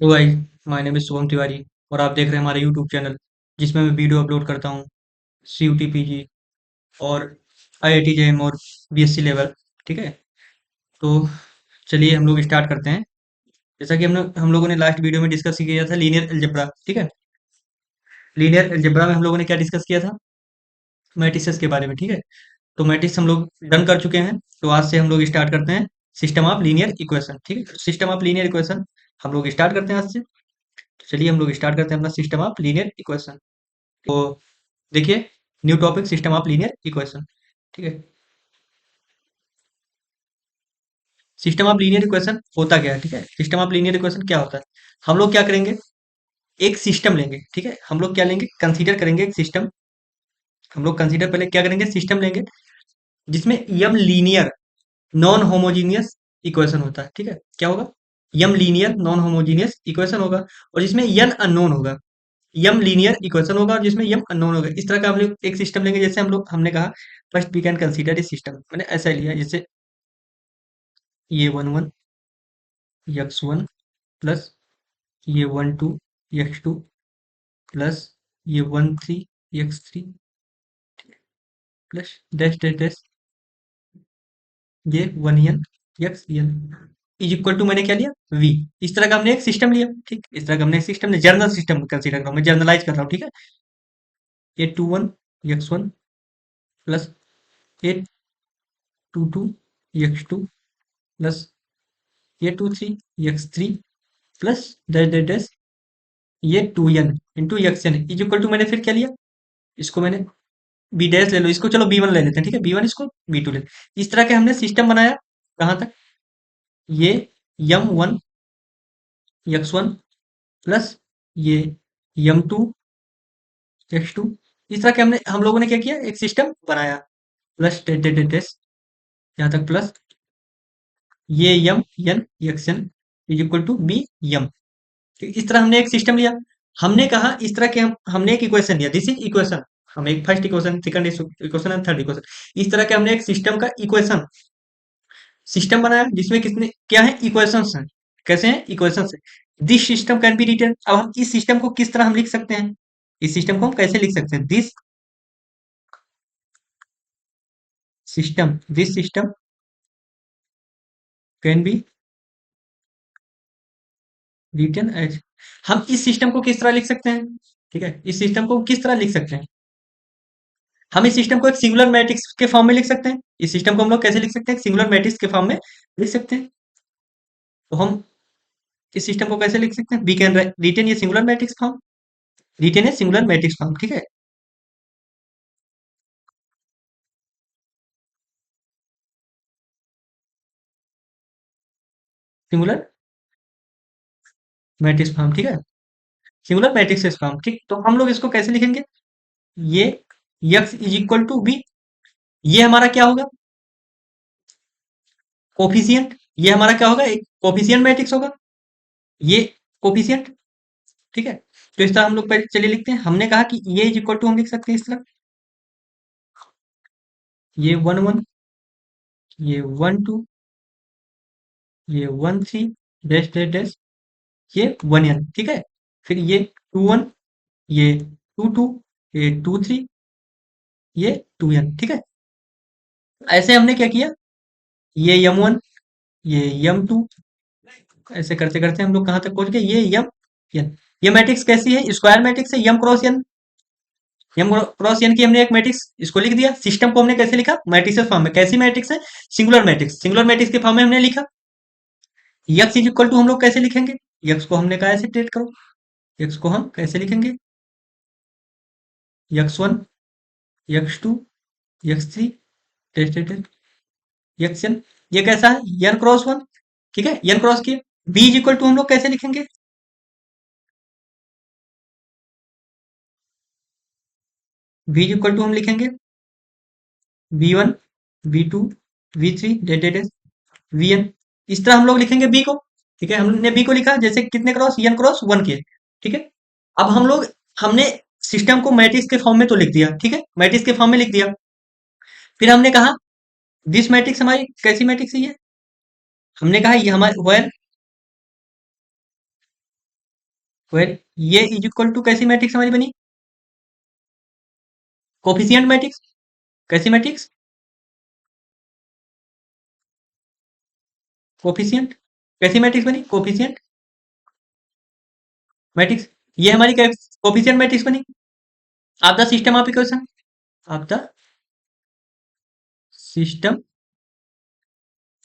तो भाई, my name is Shubham Tiwari और आप देख रहे हैं हमारा यूट्यूब चैनल जिसमें मैं वीडियो अपलोड करता हूँ। CUT PG और IIT JM और BSc लेवल। ठीक है। तो चलिए हम लोग स्टार्ट करते हैं। जैसा कि हम लोगों ने लास्ट वीडियो में डिस्कस किया था लीनियर अलजेब्रा। ठीक है। लीनियर अलजेब्रा में हम लोगों ने क्या डिस्कस किया था? मैट्रिसेस के बारे में। ठीक है। तो मैट्रिक्स हम लोग डन कर चुके हैं। तो आज से हम लोग स्टार्ट करते हैं सिस्टम ऑफ लीनियर इक्वेशन। ठीक है। सिस्टम ऑफ लीनियर इक्वेशन हम लोग स्टार्ट करते हैं आज से। तो चलिए हम लोग स्टार्ट करते हैं अपना सिस्टम ऑफ लीनियर इक्वेशन। तो देखिए, new topic system of linear equation. ठीक है। सिस्टम ऑफ लीनियर इक्वेशन होता क्या है? ठीक है। सिस्टम ऑफ लीनियर इक्वेशन क्या होता है? हम लोग क्या करेंगे? एक सिस्टम लेंगे। ठीक है। हम लोग क्या लेंगे? कंसीडर करेंगे एक सिस्टम। हम लोग कंसीडर पहले क्या करेंगे? सिस्टम लेंगे जिसमें यम लीनियर नॉन होमोजीनियस इक्वेशन होता है। ठीक है। क्या होगा? यम लीनियर नॉन होमोजीनियस इक्वेशन होगा और जिसमें यन अननोन होगा। यम लीनियर इक्वेशन होगा और जिसमें यम अननोन होगा। इस तरह का हम लोग एक सिस्टम लेंगे। जैसे हमने कहा first we can consider a system. मैंने ऐसा लिया जैसे ये one one x one plus ये one two x two plus ये one three x three plus dash dash dash ये one n x n is equal to मैंने क्या लिया? वी। इस तरह का हमने एक सिस्टम लिया। ठीक। इस तरह का हमने एक सिस्टम लिया, जर्नल सिस्टम कंसीडर कर रहा हूँ मैं, जर्नलाइज कर रहा हूँ। ठीक है। ये two one x one plus ये two two x two plus ये two three x three plus dash dash dash ये two n into x n is equal to मैंने फिर क्या लिया? इसको मैंने बी डैश ले लो, इसको चलो बी वन ले लेते हैं। ठीक है। बी वन, इसको बी टू ले लेते हैं। इस तरह के हमने सिस्टम बनाया। कहाँ तक? ये M one x one plus ये यम टू यक्स टू। इस तरह के हम लोगों ने क्या किया? एक सिस्टम बनाया। प्लस डेट डेट डेट यहाँ तक प्लस ये m n x n is equal to b m. इस तरह हमने एक सिस्टम लिया। हमने कहा इस तरह के हमने एक इक्वेशन लिया। This is equation. हम एक first equation, second equation and third equation, इस तरह के हमने एक सिस्टम का इक्वेशन सिस्टम बनाया जिसमें कितने क्या है? इक्वेशंस हैं। कैसे हैं? इक्वेशंस है। This system can be written. अब हम इस सिस्टम को किस तरह हम लिख सकते हैं? इस सिस्टम को हम कैसे लिख सकते हैं? This system can be written as. हम इस सिस्टम को किस तरह लिख सकते हैं? ठीक है। इस सिस्टम को किस तरह लिख सकते हैं? हम इस सिस्टम को एक सिंगुलर मैट्रिक्स के फॉर्म में लिख सकते हैं। इस सिस्टम को हम लोग कैसे लिख सकते हैं? सिंगुलर मैट्रिक्स के फॉर्म में लिख सकते हैं। तो हम इस सिस्टम को कैसे लिख सकते हैं? वी कैन रिटेन ये singular matrix form. Written a singular matrix form. ठीक है। Singular matrix form. ठीक है। Singular matrix form. ठीक। तो हम लोग इसको कैसे लिखेंगे? ये AX is equal to B. ये हमारा क्या होगा? कोफिशियंट। ये हमारा क्या होगा? एक कोफिशियंट मैट्रिक्स होगा। ये कोफिशियंट। ठीक है। तो इस तरह हम लोग पहले चलिए लिखते हैं। हमने कहा कि ये इज इक्वल टू हम लिख सकते हैं इस तरह। ये वन वन ये वन टू ये one three dash dash dash ये वन एन। ठीक है। फिर ये टू वन ये टू टू ये टू थ्री ये टू एन। ठीक है। ऐसे हमने क्या किया? ये यम वन ये यम टू, ऐसे करते करते हम लोग कहाँ तक पहुंच गए? ये यम एन। ये मैट्रिक्स कैसी है? स्क्वायर मैट्रिक्स है। M cross N. यम क्रॉस एन की हमने एक मैट्रिक्स इसको लिख दिया। सिस्टम को हमने कैसे लिखा? मैट्रिक्स फॉर्म में। कैसी मैट्रिक्स है? Singular matrix. सिंगुलर मैट्रिक्स के फॉर्म में हमने लिखा। यक्स इज इक्वल टू हम लोग कैसे लिखेंगे? यक्स को हमने कहा ऐसे ट्रीट करो। यक्स को हम कैसे लिखेंगे? X one x two x three x n. ये कैसा है? N cross one. ठीक है। एन क्रॉस की बी इज इक्वल टू हम लोग कैसे लिखेंगे? बी इज इक्वल टू हम लिखेंगे b one b two v three dot dot v n. इस तरह हम लोग लिखेंगे बी को। ठीक है। हमने बी को लिखा जैसे कितने क्रॉस? एन क्रॉस वन के। ठीक है। अब हम लोग हमने सिस्टम को मैट्रिक्स के फॉर्म में तो लिख दिया। ठीक है। मैट्रिक्स के फॉर्म में लिख दिया। फिर हमने कहा दिस मैट्रिक्स हमारी कैसी मैट्रिक्स है? ये हमने कहा ये हमारे वेयर वेल ये इज इक्वल टू कैसी मैट्रिक्स हमारी बनी? Coefficient matrix. कैसी मैट्रिक्स? कोफिशिएंट। कैसी मैट्रिक्स बनी? Coefficient matrix. ये हमारी कोफिशिएंट मैट्रिक्स बनी। Of the system of equation. Of the system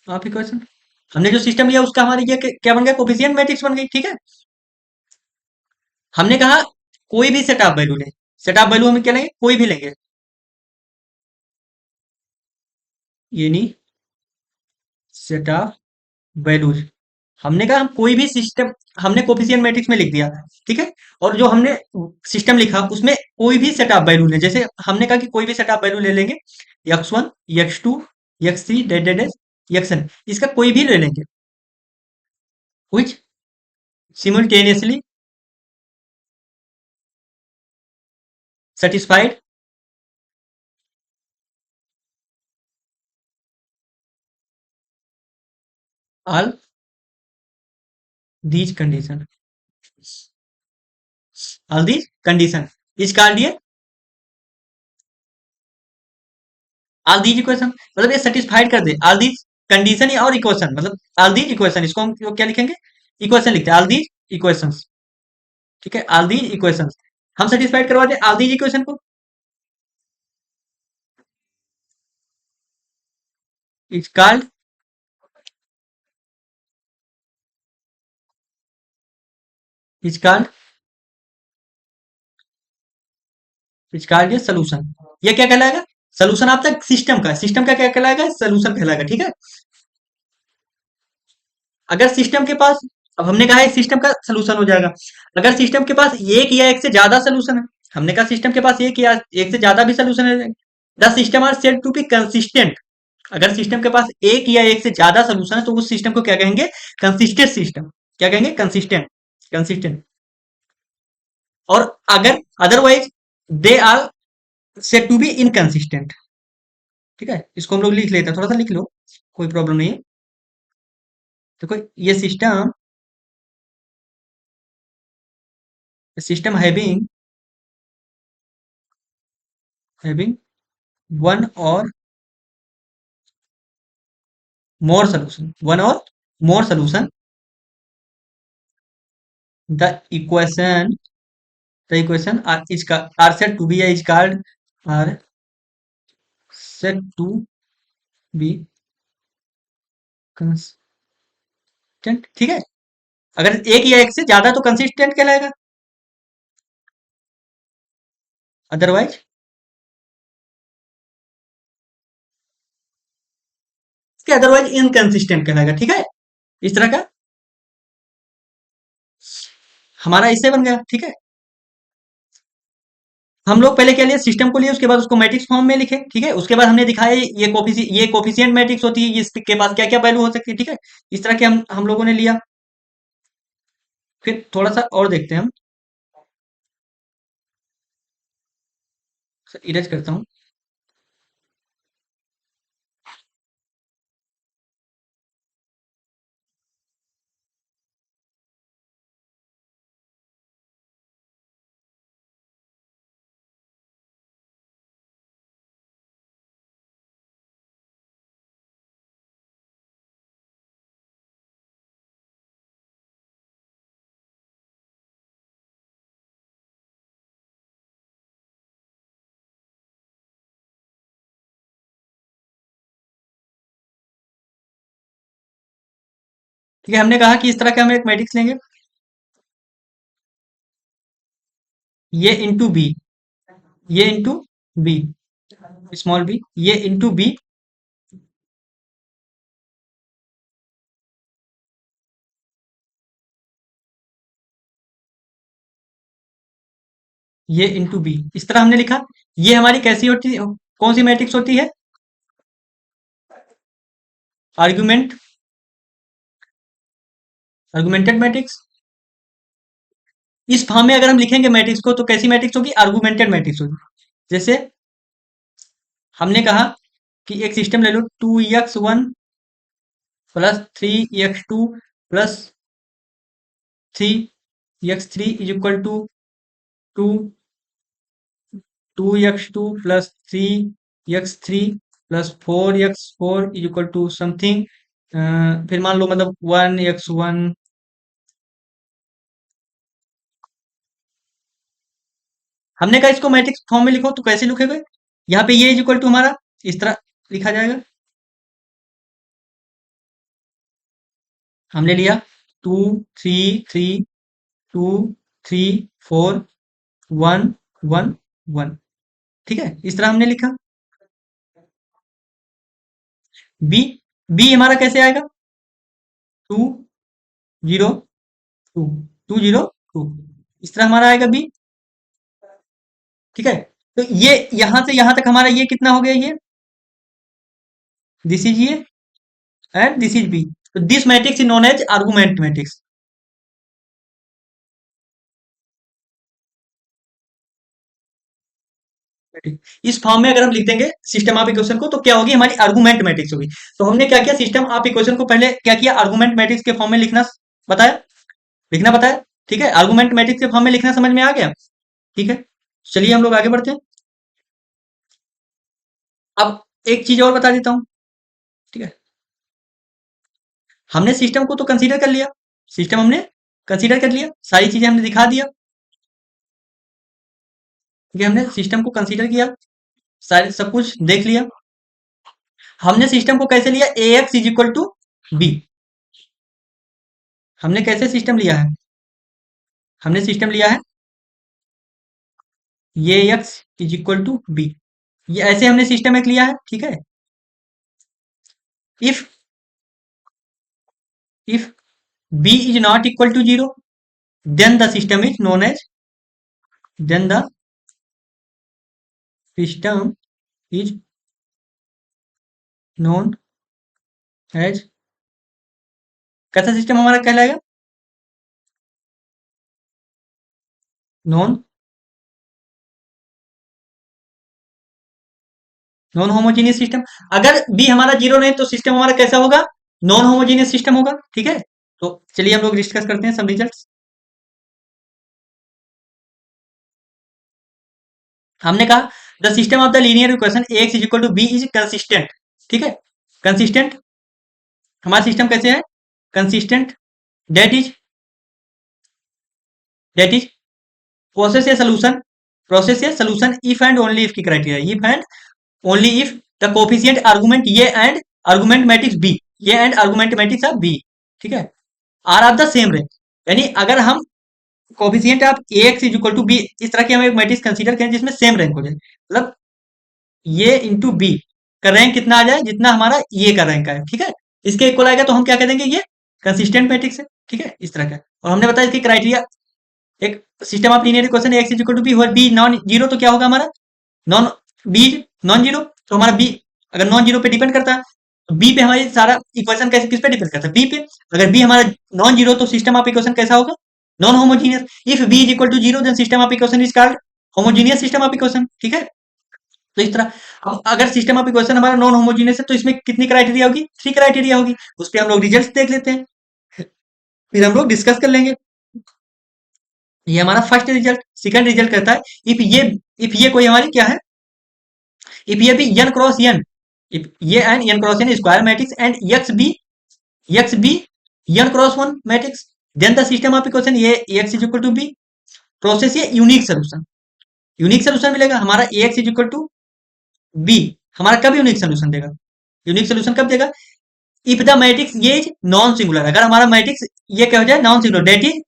of equation. हमने जो सिस्टम लिया उसका हमारी ये क्या बन गया? कोफिशिएंट मैट्रिक्स बन गई। ठीक है। हमने कहा कोई भी सेट ऑफ वैल्यू लें। सेट ऑफ वैल्यू हम क्या लेंगे? कोई भी लेंगे। ये नहीं, सेट ऑफ वैल्यूज। हमने कहा हम कोई भी सिस्टम, हमने कोफिशिएंट मैट्रिक्स में लिख दिया। ठीक है। और जो हमने सिस्टम लिखा उसमें कोई भी सेट ऑफ वैल्यू ले, जैसे हमने कहा कि कोई भी सेट ऑफ वैल्यू ले लेंगे, x1 x2 x3 dot date xn, इसका कोई भी ले लेंगे, which simultaneously satisfied all these condition, all these condition is called ये ऑल दीज इक्वेशन, मतलब ये सेटिस्फाइड कर दे ऑल दीज कंडीशन या और इक्वेशन, मतलब ऑल दीज इक्वेशन, इसको हम क्या लिखेंगे? इक्वेशन लिखते हैं, ऑल दीज इक्वेशंस। ठीक है, ऑल दीज इक्वेशंस हम सेटिस्फाइड करवा दें ऑल दीज इक्वेशन को। It's called, it's called, it's called ये सोल्यूशन। ये क्या कहलाएगा? सोल्यूशन ऑफ द सिस्टम का, सिस्टम का क्या कहलाएगा? सोल्यूशन कहलाएगा। ठीक है। अगर सिस्टम के पास, अब हमने कहा है सिस्टम का सोल्यूशन हो जाएगा अगर सिस्टम के पास एक या एक से ज्यादा सोल्यूशन है। हमने कहा सिस्टम के पास एक या एक से ज्यादा भी सोल्यूशन है। The system are said to be consistent. अगर सिस्टम के पास एक या एक से ज्यादा सोल्यूशन है तो उस सिस्टम को क्या कहेंगे? Consistent system. क्या कहेंगे? कंसिस्टेंट। कंसिस्टेंट। और अगर otherwise they are said to be inconsistent. ठीक है, इसको हम लोग लिख लेते हैं, थोड़ा सा लिख लो, कोई प्रॉब्लम नहीं है। देखो ये सिस्टम, सिस्टम हैविंग वन और मोर सोल्यूशन, वन और मोर solution, the equation, the equation are said to be, is called, are said to be consistent। ठीक है। अगर एक या एक से ज्यादा तो कंसिस्टेंट कहलाएगा, अदरवाइज, इसके अदरवाइज इनकंसिस्टेंट कहलाएगा। ठीक है। इस तरह का हमारा इससे बन गया। ठीक है। हम लोग पहले क्या लिए? सिस्टम को लिए, उसके बाद उसको मैट्रिक्स फॉर्म में लिखे। ठीक है। उसके बाद हमने दिखाया ये कोफिशिएंट मैट्रिक्स होती है, इसके पास क्या क्या वैल्यू हो सकती है। ठीक है। इस तरह के हम लोगों ने लिया। फिर थोड़ा सा और देखते हैं हम, इरेज करता हूँ। ठीक है, हमने कहा कि इस तरह का हम एक मैट्रिक्स लेंगे, ये इंटू बी, ये इंटू बी, स्मॉल बी, ये इंटू बी, ये इंटू बी, इस तरह हमने लिखा। ये हमारी कैसी होती है? कौन सी मैट्रिक्स होती है? Argument, argumented matrix. इस फॉर्म में अगर हम लिखेंगे मैट्रिक्स को तो कैसी मैट्रिक्स होगी? आर्गुमेंटेड मैट्रिक्स होगी। जैसे हमने कहा कि एक सिस्टम ले लो, 2x1 plus 3x2 plus 3 x3 is equal to to 2x2 plus 3x3 plus 4x4 is equal to something, फिर मान लो मतलब 1x1। हमने कहा इसको मैट्रिक्स फॉर्म में लिखो, तो कैसे लिखेंगे? यहाँ पे ये इज इक्वल टू हमारा इस तरह लिखा जाएगा। हमने लिया 2 3 3 2 3 4 1 1 1, ठीक है, इस तरह हमने लिखा। बी, बी हमारा कैसे आएगा? 2 0 2 2 0 2, इस तरह हमारा आएगा बी, ठीक है। तो ये यहां से यहां तक हमारा ये कितना हो गया? ये दिस इज ये एंड दिस इज बी। तो this matrix is known as argument matrix. इस फॉर्म में अगर हम लिख देंगे सिस्टम ऑफ इक्वेशन को, तो क्या होगी? हमारी आर्गुमेंट मैट्रिक्स होगी। तो हमने क्या किया? सिस्टम ऑफ इक्वेशन को पहले क्या किया? आर्गुमेंट मैट्रिक्स के फॉर्म में लिखना बताया, लिखना बताया, ठीक है। आर्गुमेंट मैट्रिक्स के फॉर्म में लिखना समझ में आ गया, ठीक है। चलिए हम लोग आगे बढ़ते हैं। अब एक चीज और बता देता हूं, ठीक है। हमने सिस्टम को तो कंसीडर कर लिया, सिस्टम हमने कंसीडर कर लिया, सारी चीजें हमने दिखा दिया, ठीक है। हमने सिस्टम को कंसीडर किया, सारे सब कुछ देख लिया। हमने सिस्टम को कैसे लिया? A x is equal to B. हमने कैसे सिस्टम लिया है? हमने सिस्टम लिया है ये x is equal to B, ये ऐसे हमने सिस्टम एक लिया है, ठीक है। If if b is not equal to 0, then the system is known as, then the system is known as, कैसा सिस्टम हमारा कहलाएगा? Non non homogeneous system. अगर बी हमारा 0 नहीं तो सिस्टम हमारा कैसा होगा? नॉन होमोजीनियस सिस्टम होगा, ठीक है। तो चलिए हम लोग डिस्कस करते हैं सब रिजल्ट्स। हमने कहा the system of the linear equation A x is equal to B is consistent, ठीक है। कंसिस्टेंट, हमारा सिस्टम कैसे है? Consistent, that is that is process या सोल्यूशन, प्रोसेस या solution if and only if की criteria, if and only if the coefficient argument ये and argument matrix B, ये and argument matrix of B, ठीक है, are of the same rank. यानी अगर हम coefficient of a x is equal to B, इस तरह की हम एक मैट्रिक्स कंसीडर करें जिसमें सेम रैंक हो जाए, मतलब ये इंटू बी का रैंक कितना आ जाए जितना हमारा ये का रैंक आए, ठीक है, इसके इक्वल आएगा तो हम क्या कह देंगे? ये कंसिस्टेंट मैट्रिक्स है, ठीक है, इस तरह का। और हमने बताया इसकी क्राइटेरिया, एक system of linear equation x is equal to b और बी नॉन जीरो, तो क्या होगा हमारा? नॉन बी नॉन जीरो, तो हमारा बी अगर नॉन जीरो पे डिपेंड करता है तो बी पे हमारी सारा इक्वेशन कैसे किस पे डिपेंड करता है? बी पे। अगर बी हमारा नॉन जीरो तो सिस्टम ऑफ इक्वेशन कैसा होगा? Non homogeneous. If b is equal to zero then system of equation is called homogeneous system of equation, ठीक है। तो इस तरह अब अगर सिस्टम ऑफ इक्वेशन हमारा नॉन होमोजीनियस है तो इसमें कितनी क्राइटेरिया होगी? 3 क्राइटेरिया होगी। उस पर हम लोग रिजल्ट देख लेते हैं, फिर हम लोग डिस्कस कर लेंगे। ये हमारा फर्स्ट रिजल्ट। सेकंड रिजल्ट कहता है इफ ये कोई हमारी क्या है? इफ ये भी n क्रॉस n, इफ ये and n cross n square matrix and x b n cross 1 matrix, then the system of equation ये ax is equal to b, possesses ये यूनिक सोल्यूशन, यूनिक सोल्यूशन मिलेगा हमारा ax is equal to b। हमारा कब unique solution देगा? Unique solution कब देगा? If the matrix ये इज नॉन सिंगुलर, अगर हमारा मैट्रिक्स ये क्या हो जाए? Non singular, date is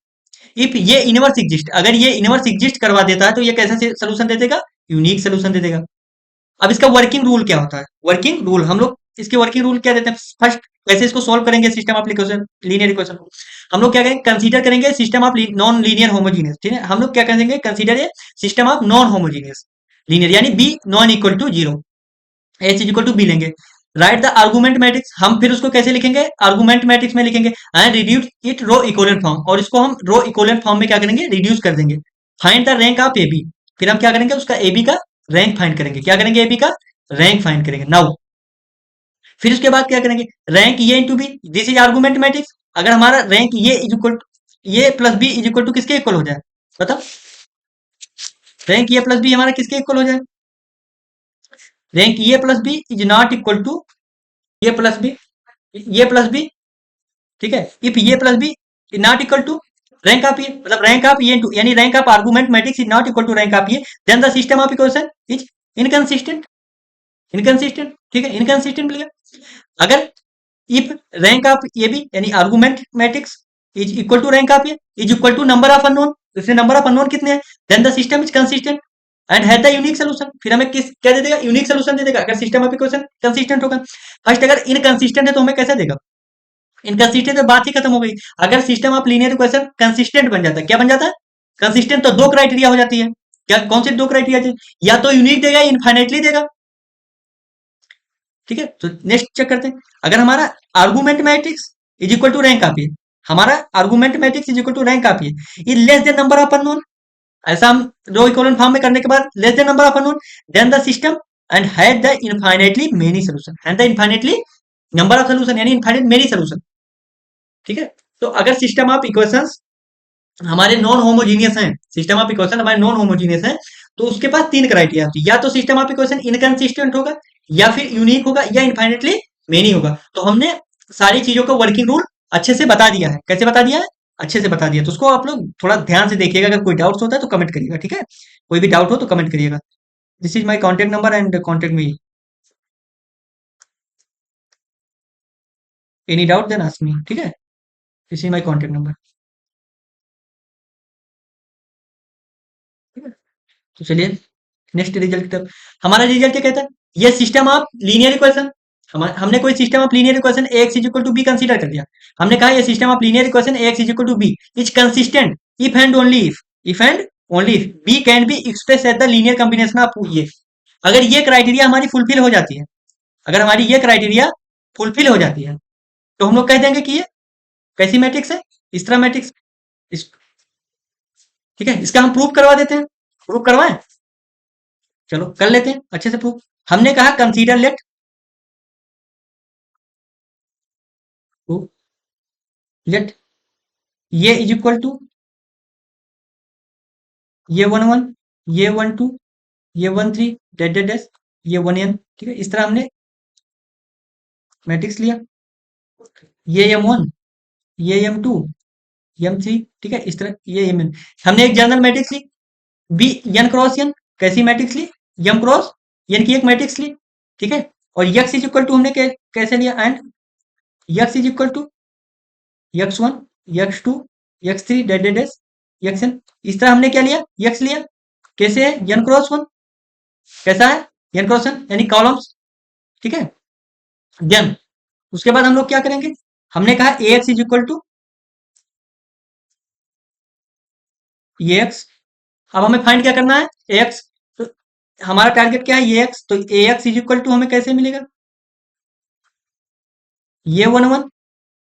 if ये इनवर्स एग्जिस्ट, अगर ये इनवर्स एग्जिस्ट करवा देता है तो ये कैसा सोल्यूशन दे देगा? यूनिक सोल्यूशन दे देगा। अब इसका वर्किंग रूल क्या होता है? वर्किंग रूल हम लोग इसके वर्किंग रूल क्या देते हैं? फर्स्ट कैसे इसको सॉल्व करेंगे system of equation, linear equation को? हम लोग क्या करेंगे? कंसीडर करेंगे system of non linear homogeneous, ठीक है। हम लोग क्या करेंगे? Consider a system of non homogeneous linear, यानी B non equal to zero, H is equal to B लेंगे। राइट द आर्गुमेंट मैट्रिक्स, हम फिर उसको कैसे लिखेंगे? आर्गुमेंट मैट्रिक्स में लिखेंगे and reduce it row equivalent form, और इसको हम रो इक्विवेलेंट फॉर्म में क्या करेंगे? रिड्यूस कर देंगे। Find the rank of A b, फिर हम क्या करेंगे? उसका ए बी का रैंक फाइंड करेंगे। क्या करेंगे? ए बी का रैंक फाइंड करेंगे। नाउ फिर उसके बाद क्या करेंगे? रैंक ये into b, this is argument matrix. अगर हमारा रैंक ये is equal a plus B is equal to किसके इक्वल हो जाए? बताओ। रैंक ए प्लस बी हमारा किसके इक्वल हो जाए? Rank A plus B is not equal to A plus B, A plus B, ठीक है। If A plus B is not equal to rank of A, मतलब रैंक ऑफ ए यानी rank of argument matrix is not equal to rank of A, then the system of equation is inconsistent. Inconsistent, ठीक है, inconsistent मिलेगा। अगर if rank of A B यानी argument matrix is equal to rank of A is equal to number of unknown, इसमें number of unknown कितने हैं, then the system is consistent and has the unique solution. फिर हमें किस क्या दे देगा? Unique solution दे देगा अगर सिस्टम ऑफ इक्वेशन कंसिस्टेंट होगा। फर्स्ट अगर इनकंसिस्टेंट है तो हमें कैसे देगा? इनकंसिस्टेंट तो बात ही खत्म हो गई। अगर system of linear equation consistent बन जाता है, क्या बन जाता है? कंसिस्टेंट। तो दो क्राइटेरिया हो जाती है। क्या कौन से दो क्राइटेरिया? या तो यूनिक देगा या इनफाइनाइटली देगा, ठीक है। तो नेक्स्ट चेक करते हैं। अगर हमारा argument matrix is equal to rank of A, हमारा argument matrix is equal to rank of A is less than number of unknown, ऐसा हम रो इक्विवेलेंट फॉर्म में करने के बाद less than number of unknown, then the system and had the infinitely many solution, had the infinitely number of solution यानी infinite many solution, ठीक है। तो अगर सिस्टम ऑफ इक्वेशंस हमारे नॉन होमोजीनियस हैं, सिस्टम ऑफ इक्वेशन हमारे non homogeneous हैं, तो उसके पास तीन क्राइटेरिया होती है। या तो सिस्टम ऑफ इक्वेशन इनकंसिस्टेंट होगा, या फिर यूनिक होगा, या इनफाइनेटली मेनी होगा। तो हमने सारी चीजों का वर्किंग रूल अच्छे से बता दिया है। कैसे बता दिया है? अच्छे से बता दिया। तो उसको आप लोग थोड़ा ध्यान से देखिएगा। अगर कोई डाउट्स होता है तो कमेंट करिएगा, ठीक है। कोई भी डाउट हो तो कमेंट करिएगा। This is my contact number and contact me. Any doubt then ask me, ठीक है। This is my contact number, ठीक है। तो चलिए नेक्स्ट रिजल्ट की तरफ। हमारा रिजल्ट क्या कहता है? ये सिस्टम ऑफ लीनियर इक्वेशन, हमने कोई system of linear equation x is equal to b consider कर लिया। हमने कहा ये system of linear equation x is equal to B is consistent if and only if, if and only if b can be express as the linear combination of ये। अगर ये criteria हमारी fulfil हो जाती है, अगर हमारी ये क्राइटेरिया फुलफिल हो जाती है, तो हम लोग कह देंगे कि ये कैसी मैट्रिक्स है? इस तरह मैट्रिक्स। इस, ठीक है, इसका हम प्रूफ करवा देते हैं। प्रूफ करवाएं? चलो कर लेते हैं अच्छे से प्रूफ। हमने कहा कंसीडर लेट लेट ये इज इक्वल टू ये 1 1, ये 1 2, ये 1 3 डेट डेट डैश, ये 1 n, ठीक है। इस तरह हमने मैट्रिक्स लिया। ये m1, ये m2, m3, ठीक है। इस तरह ये mn। हमने एक जनरल मैट्रिक्स ली बी n क्रॉस n। कैसी मैट्रिक्स ली? m क्रॉस n की एक मैट्रिक्स ली, ठीक है। और x इज इक्वल टू हमने कैसे लिया? And x is equal to x1, x2, x3 dot dot dash xn। इस तरह हमने क्या लिया? x लिया। कैसे है? n cross 1। कैसा है? n क्रॉस 1 यानी कॉलम्स, ठीक है। देन उसके बाद हम लोग क्या करेंगे? हमने कहा ax is equal to ax। अब हमें फाइंड क्या करना है? ax। तो हमारा टारगेट क्या है? ax। तो ax इज इक्वल टू हमें कैसे मिलेगा? ये 1 1,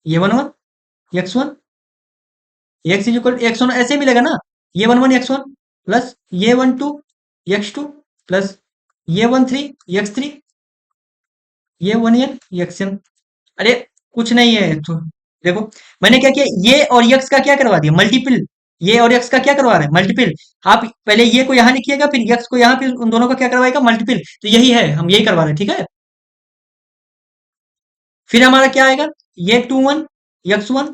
ये 1 1, x1, x is equal x1 ऐसे मिलेगा ना। ये 1 1 x1 प्लस ये 1 2 x2 प्लस ये 1 3 x3, ये 1 n xn। अरे कुछ नहीं है तो देखो, मैंने क्या किया? ये और यक्स का क्या करवा दिया? मल्टीपल। ये और यक्स का क्या करवा रहे हैं? मल्टीपल। आप पहले ये को यहां लिखिएगा, फिर यक्स को यहां, फिर उन दोनों का क्या करवाएगा? मल्टीपल। तो यही है, हम यही करवा रहे हैं, ठीक है। फिर हमारा क्या आएगा? ये 2 1 यक्स 1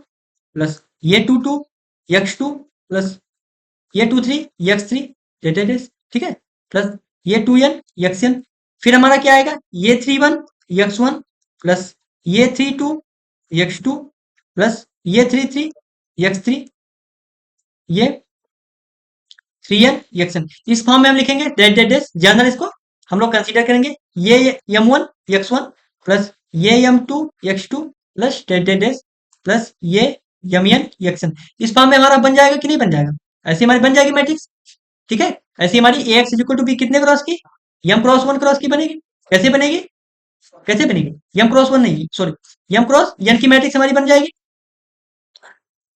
प्लस ये 2 2 यक्स 2 प्लस ये 2 3 यक्स 3, ठीक है। प्लस ये 2 n यक्स n। फिर हमारा क्या आएगा? ये 3 1 यक्स 1 प्लस ये 3 2 यक्स 2 प्लस ये 3 3 यक्स 3, ये 3n यक्स n। इस फॉर्म में हम लिखेंगे डेट डेट डेट जनरल। इसको हम लोग कंसीडर करेंगे ये m1 x1 प्लस ये m2 x2 plus dot dot dot plus ये mn xn। इस फॉर्म में हमारा बन जाएगा कि नहीं बन जाएगा? ऐसी हमारी बन जाएगी मैट्रिक्स, ठीक है। ऐसी हमारी ax is equal to b कितने क्रॉस की? m क्रॉस 1 क्रॉस की बनेगी। कैसे बनेगी? कैसे बनेगी? m क्रॉस 1 नहीं, सॉरी, m क्रॉस n की मैट्रिक्स हमारी बन जाएगी।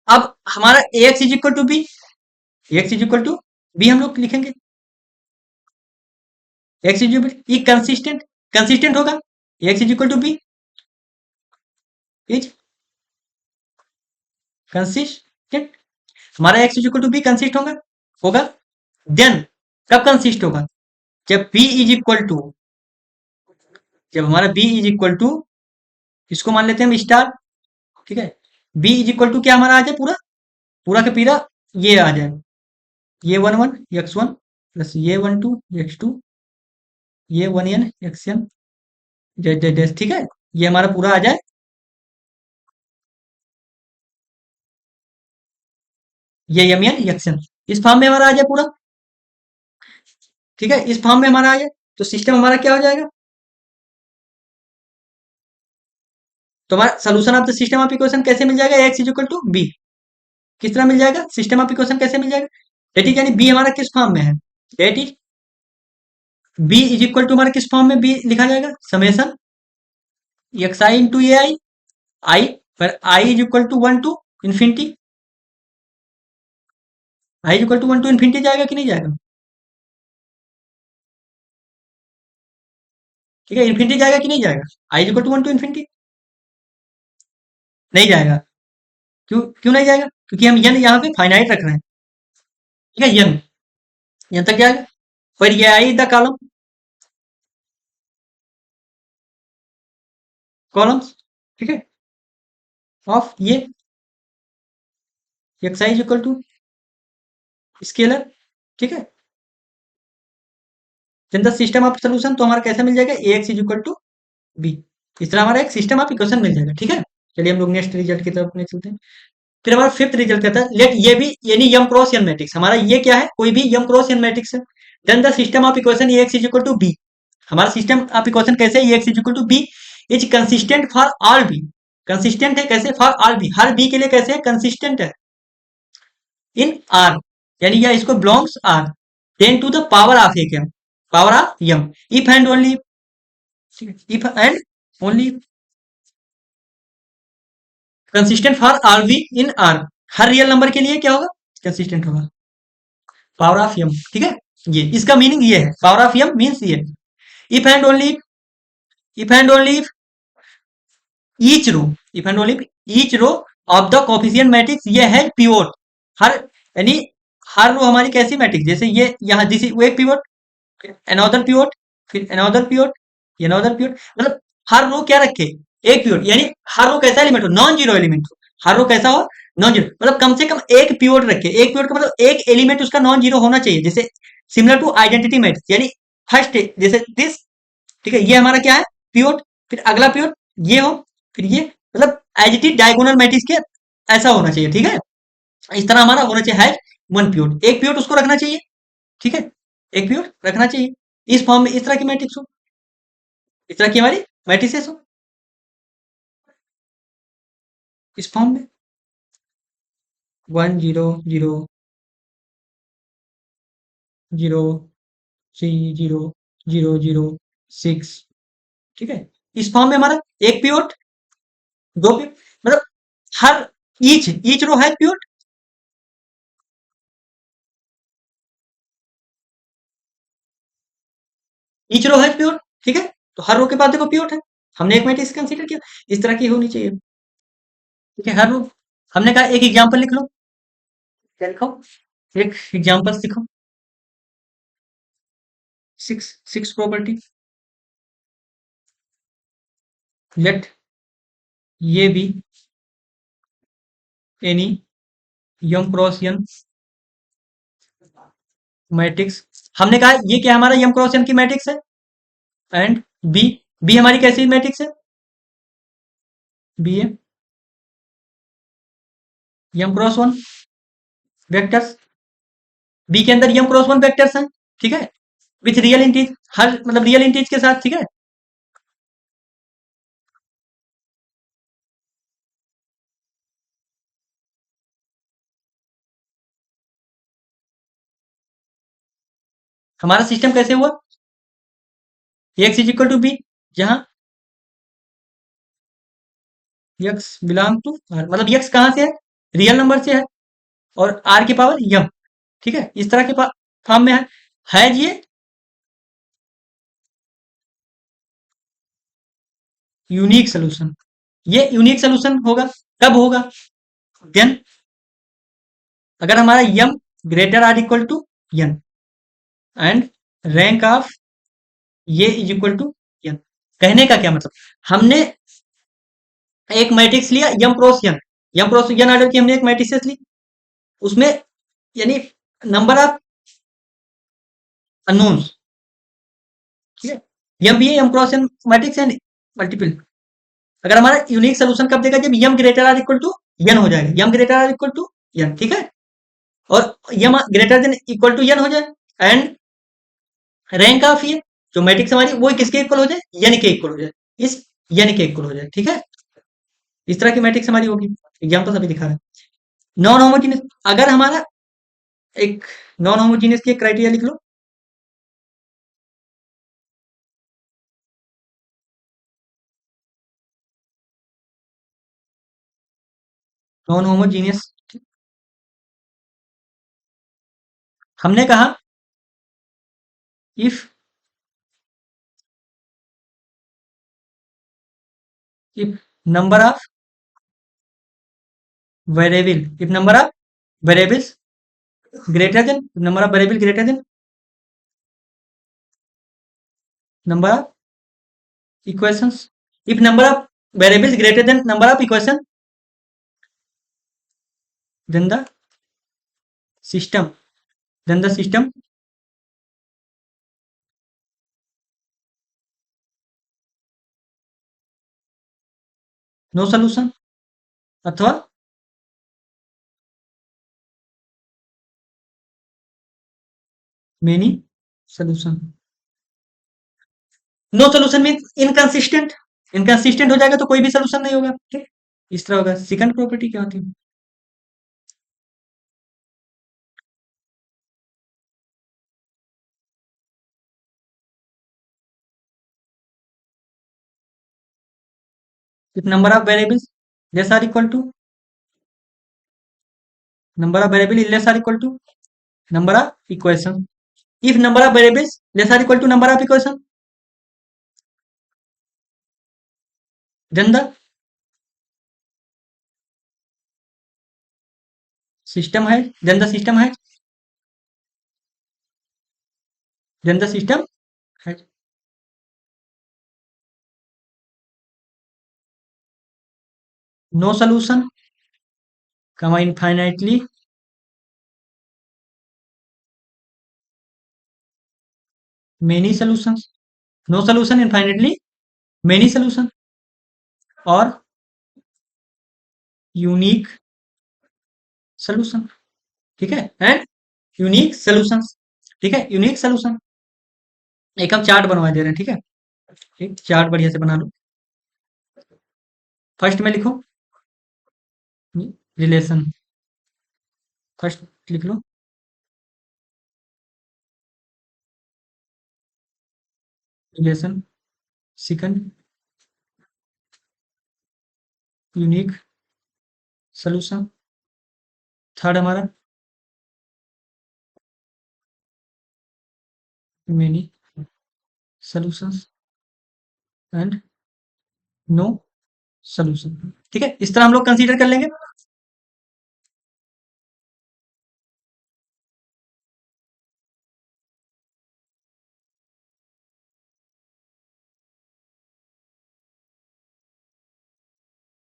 अब हमारा ax is equal to B, x is equal to B हम लोग लिखेंगे। एक्स इज इक्वल ये कंसिस्टेंट, कंसिस्टेंट होगा। X is equal to B is consistent, हमारा x is equal to B consist होगा होगा देन कब कंसिस्ट होगा? जब बी इज इक्वल टू, जब हमारा बी इज इक्वल टू, इसको मान लेते हैं हम स्टार, ठीक है। बी इज इक्वल टू क्या हमारा आ जाए, पूरा पूरा का पूरा ये आ जाए, ये one one x one plus ये वन टू एक्स टू, ये वन एन एक्स एन जेड जेड एस, ठीक है। ये हमारा पूरा आ जाए, ये एम एन एक्स एन, इस फॉर्म में हमारा आ जाए पूरा, ठीक है। इस फॉर्म में हमारा आ जाए तो सिस्टम हमारा क्या हो जाएगा? तो हमारा solution of the system of equation कैसे मिल जाएगा? X is equal to b. किस तरह मिल जाएगा? सिस्टम ऑफ इक्वेशन कैसे मिल जाएगा? डेट इज, यानी बी हमारा किस फॉर्म में है? That is B is equal to हमारा किस फॉर्म में बी लिखा जाएगा? Summation x i into A i, i पर i is equal to one to infinity, i is equal to one to infinity जाएगा कि नहीं जाएगा? ठीक है, इन्फिनिटी जाएगा कि नहीं जाएगा? I is equal to one to infinity नहीं जाएगा। क्यों क्यों नहीं जाएगा? क्योंकि हम एन यहाँ पे फाइनाइट रख रहे हैं, ठीक है। एन एन तक जाएगा, पर ये आई द कॉलम, कॉलम्स, ठीक है, ऑफ ये x i is equal to scalar, ठीक है। Then the system of solution, तो हमारा कैसा मिल जाएगा? A x is equal to B. इस तरह हमारा एक सिस्टम ऑफ इक्वेशन मिल जाएगा, ठीक है। चलिए हम लोग नेक्स्ट रिजल्ट की तरफ में चलते हैं। फिर हमारा फिफ्थ रिजल्ट कहता है लेट ये भी यानी यम क्रॉस एन मैट्रिक्स, हमारा ये क्या है? कोई भी यम क्रॉस एन मैट्रिक्स है। Then the system of equation A x is equal to B, हमारा सिस्टम ऑफ इक्वेशन कैसे है? A x is equal to B is consistent for all B, consistent है कैसे? फॉर ऑल बी, हर B के लिए कैसे है? कंसिस्टेंट है इन आर, यानी या इसको belongs R, then to the power of a m, power of m, if and only, if and only consistent for all b in R, हर रियल नंबर के लिए क्या होगा? कंसिस्टेंट होगा, पावर ऑफ एम, ठीक है। ये इसका मीनिंग ये है, पावर ऑफ एम मीन्स ये, if and only, if and only each row, if and only each row of the coefficient matrix ये है पिवोट, हर यानी हर रो हमारी कैसी मैट्रिक्स, जैसे ये यहाँ दिस वो एक पिवोट, अनदर पिवोट, फिर अनदर पिवोट, ये अनदर पिवोट, मतलब हर रो क्या रखे? एक पिवोट, यानी हर रो कैसा एलिमेंट हो? नॉन जीरो एलिमेंट हो, हर रो कैसा हो? नॉन जीरो, मतलब कम से कम एक पिवोट रखे, एक पिवोट का मतलब एक एलिमेंट उसका नॉन जीरो होना चाहिए, जैसे सिमिलर टू आइडेंटिटी मैट्रिक्स, यानी फर्स्ट जैसे दिस, ठीक है, ये हमारा क्या है? पिवोट, फिर अगला पिवोट ये हो, फिर ये, मतलब as it is diagonal matrix के ऐसा होना चाहिए, ठीक है। इस तरह हमारा होना चाहिए, है वन पिवोट, एक पिवोट उसको रखना चाहिए, ठीक है, एक पिवोट रखना चाहिए, इस फॉर्म में, इस तरह की मैट्रिक्स हो, इस तरह की हमारी मैट्रिसेस हो, इस फॉर्म में one zero zero zero three zero zero zero six, ठीक है। इस फॉर्म में हमारा एक पिवोट, दो पिवोट, मतलब हर ईच रो है पिवोट, ईच रो है पिवोट, ठीक है। तो हर रो के बाद देखो पिवोट है, हमने एक मैट्रिक्स कंसीडर किया, इस तरह की होनी चाहिए, ठीक है। हर रो, हमने कहा एक एग्जांपल लिख लो, क्या लिखो? एक एग्जांपल लिखो, सिक्स सिक्स प्रॉपर्टी, लेट ये भी एनी यम क्रॉस एन मैट्रिक्स, हमने कहा ये क्या हमारा यम क्रॉस एन की मैट्रिक्स है, एंड बी, बी हमारी कैसी मैट्रिक्स है? बी है m cross one vectors, B के अंदर यम क्रॉस वन वेक्टर्स हैं, ठीक है, विथ रियल इंटीज, हर मतलब रियल इंटीज के साथ, ठीक है। हमारा सिस्टम कैसे हुआ? X is equal to b, जहां एक्स बिलोंग टू आर, मतलब एक्स कहां से है? रियल नंबर से है, और आर की पावर यम, ठीक है, इस तरह के फॉर्म में है ये यूनिक सोल्यूशन, ये यूनिक सोल्यूशन होगा, कब होगा? देन अगर हमारा m greater or equal to n and rank of ये इज इक्वल टू एन। कहने का क्या मतलब, हमने एक मैट्रिक्स लिया यम क्रॉस एन ऑर्डर की हमने एक मैट्रिक्स ली, उसमें यानी नंबर ऑफ अननोन्स, ठीक है, यम भी है, m cross n matrix and multiple. अगर हमारा यूनिक सोल्यूशन कब देगा, जब m greater or equal to n हो जाएगा, m greater or equal to n, ठीक है, और m greater than equal to n हो जाए एंड रैंक ऑफ ये जो मैट्रिक्स हमारी वो किसके इक्वल हो जाए, एन के इक्वल हो जाए, इस एन के इक्वल हो जाए, ठीक है, इस तरह की मैट्रिक्स हमारी होगी। एग्जाम्पल अभी दिखा रहा है। नॉन होमोजीनियस, अगर हमारा एक नॉन होमोजीनियस की क्राइटेरिया लिख लो, नॉन होमोजीनियस, हमने कहा if if number of variable, if number of variables greater than, number of variable greater then number of equations, if number of variables greater than number of equation, then the system, then the system no solution अथवा many solution। No solution mean inconsistent, inconsistent हो जाएगा तो कोई भी solution नहीं होगा, ठीक, इस तरह होगा। सेकंड प्रॉपर्टी क्या होती है, if number of variables less or equal to number of variable is less or equal to number of equation, if number of variables less or equal to number of equation, then the system है, then the system है, then the system है। No solution comma infinitely many solutions, no solution infinitely many solution और unique solution, ठीक है, and unique solutions, ठीक है, unique solution. एक हम चार्ट बनवा दे रहे हैं, ठीक है, एक चार्ट बढ़िया से बना लो। फर्स्ट में लिखो रिलेशन, फर्स्ट लिख लो relation, second unique solution, third हमारा many solutions and no solution, ठीक है, इस तरह हम लोग कंसीडर कर लेंगे।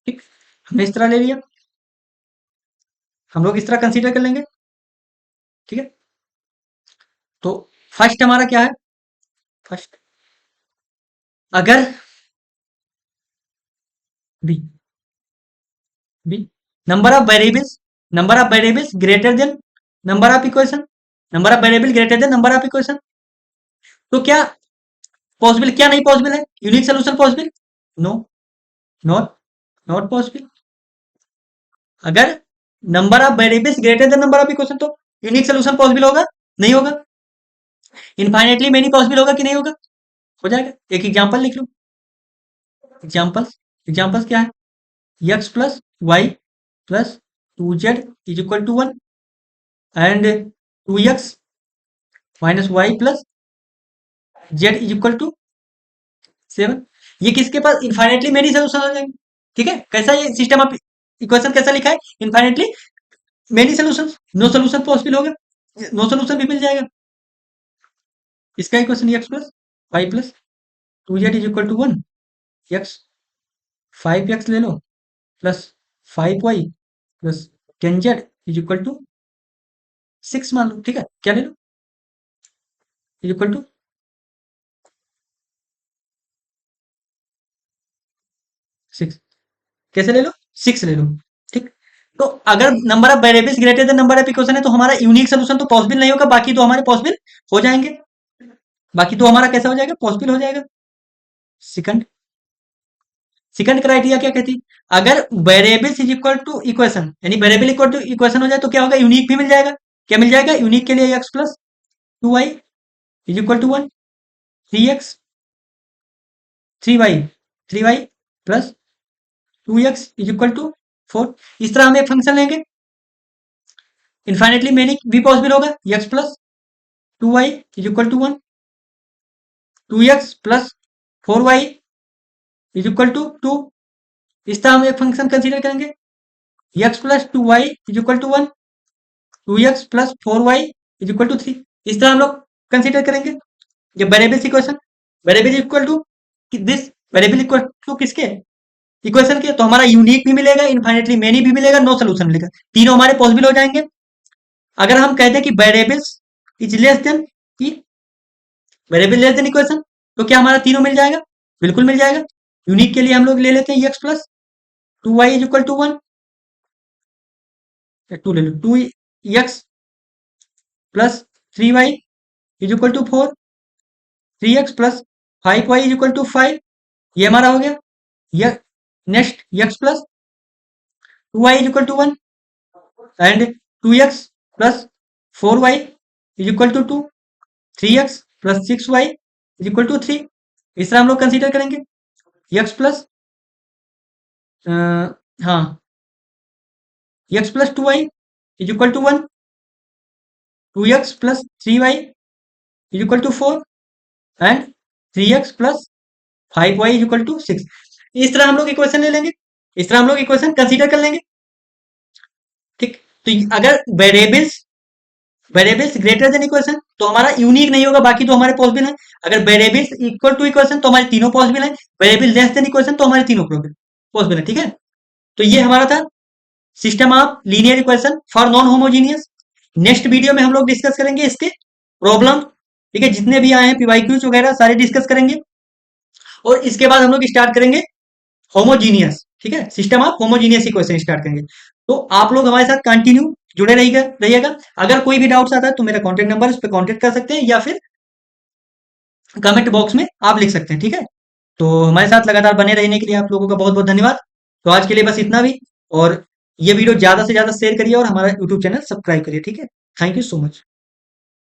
ठीक, हमने इस तरह ले लिया, हम लोग इस तरह कंसीडर कर लेंगे, ठीक है। तो फर्स्ट हमारा क्या है, फर्स्ट अगर B B number of variables greater than number of equation, number of variable greater than number of equation, तो क्या पॉसिबल, क्या नहीं पॉसिबल है, unique solution possible, no, not not possible. अगर number of variables greater than number of equation तो unique solution possible होगा, नहीं होगा, इनफाइनेटली मेनी पॉसिबल होगा कि नहीं होगा, हो जाएगा। एक एग्जांपल लिख लो, एग्जांपल्स, एग्जांपल्स क्या है, x plus y plus 2z is equal to 1 and 2x minus y plus z is equal to 7, ये किसके पास इनफाइनेटली मेनी सोल्यूशन हो जाएंगे, ठीक है। कैसा ये सिस्टम ऑफ इक्वेशन कैसा लिखा है, infinitely many solution, no solution possible होगा, नो सोल्यूशन भी मिल जाएगा। इसका equation x plus y plus two z is equal to one, x 5x ले लो plus 5y plus 10z is equal to 6 मान लो, ठीक है, क्या ले लो, इज इक्वल टू 6, कैसे ले लो, 6 ले लो, ठीक। तो अगर number of variables greater than number of equation है तो हमारा यूनिक सोल्यूशन तो पॉसिबल नहीं होगा, बाकी तो हमारे पॉसिबल हो जाएंगे, बाकी तो हमारा कैसा हो जाएगा, पॉसिबल हो जाएगा। सेकंड, सेकंड क्राइटेरिया क्या कहती है, अगर variables is equal to equation, यानी वेरिएबल इक्वल टू इक्वेशन हो जाए तो क्या होगा, यूनिक भी मिल जाएगा। क्या मिल जाएगा, यूनिक के लिए x plus two y is equal to one, 3x 3y 3y plus 2x is equal to 4। इस तरह हम एक फंक्शन लेंगे, इन्फाइनेटली मेनी भी पॉसिबल होगा, x plus 2y is equal to 1, 2x plus 4y is equal to 2। इस तरह हम एक फंक्शन कंसीडर करेंगे, x plus 2y is equal to 1, 2x plus 4y is equal to 3। इस तरह हम लोग कंसीडर करेंगे। ये variables equation, variable equal to this, variable equal to किसके, इक्वेशन के, तो हमारा यूनिक भी मिलेगा, इनफाइनेटली मेनी भी मिलेगा, नो सोल्यूशन मिलेगा, तीनों हमारे पॉसिबल हो जाएंगे। अगर हम कहते हैं कि वेरिएबल्स इज लेस देन की, वेरिएबल लेस देन इक्वेशन, तो क्या हमारा तीनों मिल जाएगा, बिल्कुल मिल जाएगा। यूनिक के लिए हम लोग ले लेते हैं x plus 2y is equal to 1, 2 ले लो, 2x plus 3y is equal to 4, 3x plus 5y is equal to 5, ये हमारा हो गया। ये next x plus 2y is equal to 1 and 2x plus 4y is equal to 2, 3x plus 6y is equal to 3। इस तरह हम लोग consider करेंगे, x प्लस हाँ, x plus 2y is equal to 1, 2x plus 3y is equal to 4 and 3x plus 5y is equal to 6। इस तरह हम लोग इक्वेशन ले लेंगे, इस तरह हम लोग इक्वेशन कंसीडर कर लेंगे, ठीक। तो अगर variables, variables greater then equation तो हमारा यूनिक नहीं होगा, बाकी तो हमारे पॉसिबल है। अगर वेरिएबल्स इक्वल टू इक्वेशन तो हमारे तीनों पॉसिबल है, वेरिएबल लेस देन इक्वेशन तो हमारे तीनों पॉसिबल है, ठीक है। तो ये हमारा था system of linear equation for non homogeneous. Next video में हम लोग डिस्कस करेंगे इसके प्रॉब्लम, ठीक है, जितने भी आए हैं पीवाईक्यूज वगैरह सारे डिस्कस करेंगे, और इसके बाद हम लोग स्टार्ट करेंगे होमोजीनियस, ठीक है, system of homogeneous equation start करेंगे। तो आप लोग हमारे साथ कंटिन्यू जुड़े रहिएगा। अगर कोई भी डाउट्स आता है तो मेरा कॉन्टेक्ट नंबर, उस पर कॉन्टेक्ट कर सकते हैं, या फिर कमेंट बॉक्स में आप लिख सकते हैं, ठीक है। तो हमारे साथ लगातार बने रहने के लिए आप लोगों का बहुत बहुत धन्यवाद। तो आज के लिए बस इतना भी, और ये वीडियो ज्यादा से ज्यादा शेयर करिए और हमारा यूट्यूब चैनल सब्सक्राइब करिए, ठीक है। Thank you so much.